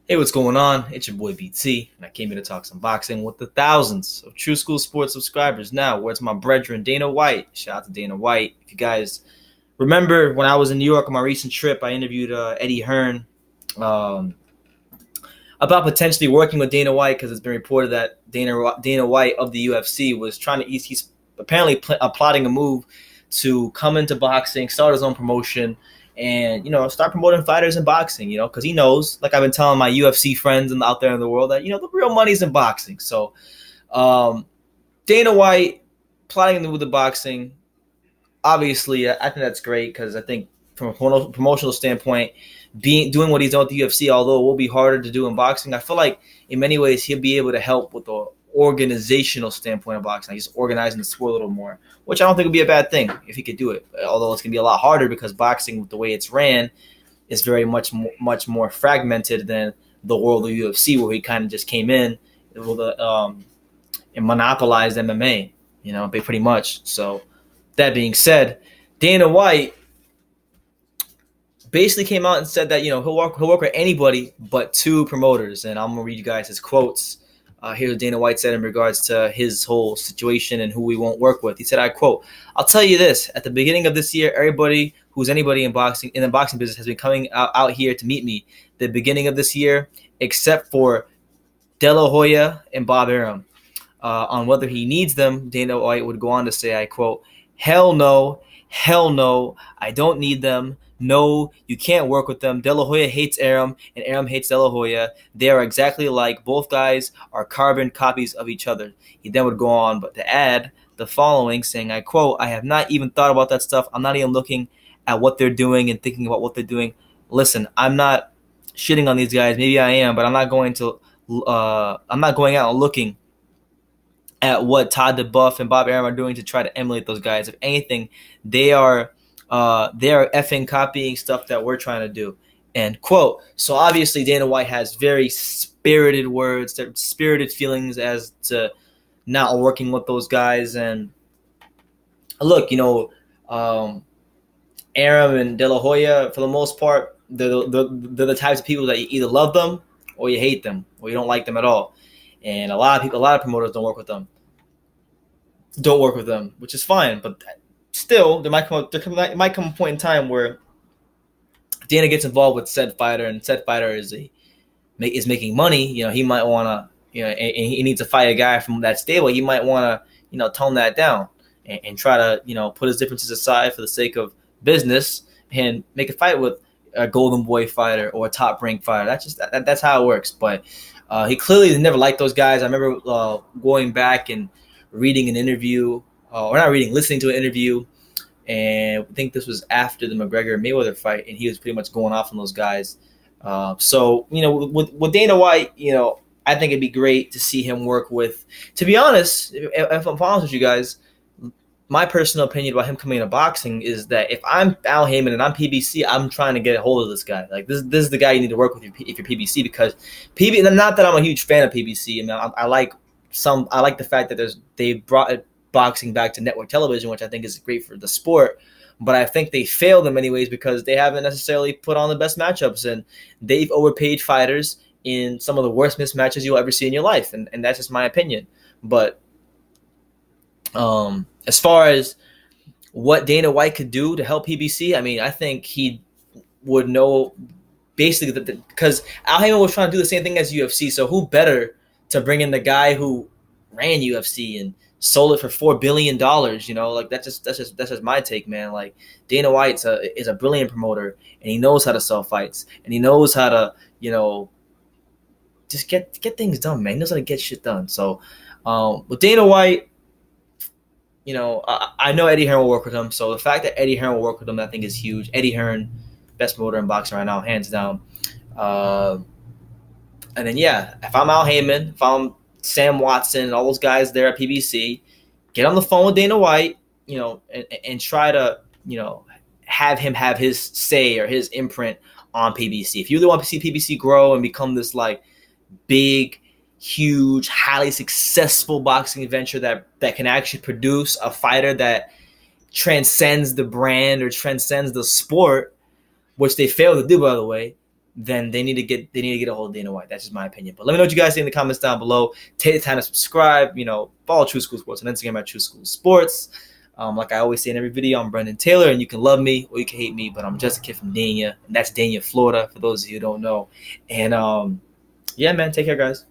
Hey, what's going on? It's your boy BT, and I came here to talk some boxing with the thousands of True School Sports subscribers. Now, where's my brethren, Dana White? Shout out to Dana White. If you guys remember when I was in New York on my recent trip, I interviewed Eddie Hearn um, about potentially working with Dana White because it's been reported that Dana White of the UFC was trying to. He's apparently plotting a move to come into boxing, start his own promotion, and start promoting fighters in boxing. Because he knows, like I've been telling my UFC friends and out there in the world, that the real money's in boxing. So um, Dana White plotting to move to boxing. Obviously, I think that's great because I think from a promotional standpoint, doing what he's done with the UFC, although it will be harder to do in boxing, I feel like in many ways he'll be able to help with the organizational standpoint of boxing. Like he's organizing the sport a little more, which I don't think would be a bad thing if he could do it. Although it's gonna be a lot harder because boxing, with the way it's ran, is very much more fragmented than the world of UFC, where he kind of just came in with and monopolized MMA. Pretty much. So that being said, Dana White basically came out and said that he'll work with anybody but two promoters, and I'm gonna read you guys his quotes. Here's what Dana White said in regards to his whole situation and who we won't work with. He said, "I quote: I'll tell you this: at the beginning of this year, everybody who's anybody in the boxing business has been coming out here to meet me. The beginning of this year, except for De La Hoya and Bob Arum. On whether he needs them, Dana White would go on to say, I quote, hell no, hell no, I don't need them. No, you can't work with them. De La Hoya hates Arum, and Arum hates De La Hoya. They are exactly alike. Both guys are carbon copies of each other." He then would go on, but to add the following, saying, I quote, "I have not even thought about that stuff. I'm not even looking at what they're doing and thinking about what they're doing. Listen, I'm not shitting on these guys. Maybe I am, but I'm not going out and looking at what Todd DeBuff and Bob Arum are doing to try to emulate those guys. If anything, they are effing copying stuff that we're trying to do." End quote. So obviously Dana White has very spirited words, spirited feelings as to not working with those guys. And look, Arum and De La Hoya, for the most part, they're the types of people that you either love them or you hate them or you don't like them at all. And a lot of promoters don't work with them, which is fine. But still, there might come a point in time where Dana gets involved with said fighter, and said fighter is making money. He might want to, and he needs to fight a guy from that stable. He might want to, tone that down and try to, put his differences aside for the sake of business and make a fight with a Golden Boy fighter or a top ranked fighter. That's how it works. But he clearly never liked those guys. I remember going back and reading an interview, or not reading, listening to an interview, and I think this was after the McGregor-Mayweather fight, and he was pretty much going off on those guys. So, with Dana White, I think it'd be great to see him work with, to be honest, if I'm honest with you guys, my personal opinion about him coming into boxing is that if I'm Al Heyman and I'm PBC, I'm trying to get a hold of this guy. Like this is the guy you need to work with if you're PBC, because not that I'm a huge fan of PBC. I mean, I like the fact that they brought boxing back to network television, which I think is great for the sport. But I think they failed in many ways because they haven't necessarily put on the best matchups, and they've overpaid fighters in some of the worst mismatches you'll ever see in your life, and that's just my opinion. But as far as what Dana White could do to help PBC, I mean, I think he would know basically because Al Heyman was trying to do the same thing as UFC. So who better to bring in the guy who ran UFC and sold it for $4 billion? Like that's just my take, man. Like Dana White is a brilliant promoter, and he knows how to sell fights, and he knows how to just get things done, man. He knows how to get shit done. So with Dana White, I know Eddie Hearn will work with him. So the fact that Eddie Hearn will work with him, I think, is huge. Eddie Hearn, best promoter in boxing right now, hands down. And then, if I'm Al Heyman, if I'm Sam Watson, and all those guys there at PBC, get on the phone with Dana White, and try to, have him have his say or his imprint on PBC. If you really want to see PBC grow and become this like big, huge, highly successful boxing venture that can actually produce a fighter that transcends the brand or transcends the sport, which they failed to do, by the way, then they need to get a hold of Dana White. That's just my opinion. But let me know what you guys think in the comments down below. Take the time to subscribe. Follow True School Sports on Instagram at True School Sports. Like I always say in every video, I'm Brendan Taylor, and you can love me or you can hate me, but I'm just a kid from Dania, and that's Dania, Florida, for those of you who don't know. And yeah, man, take care, guys.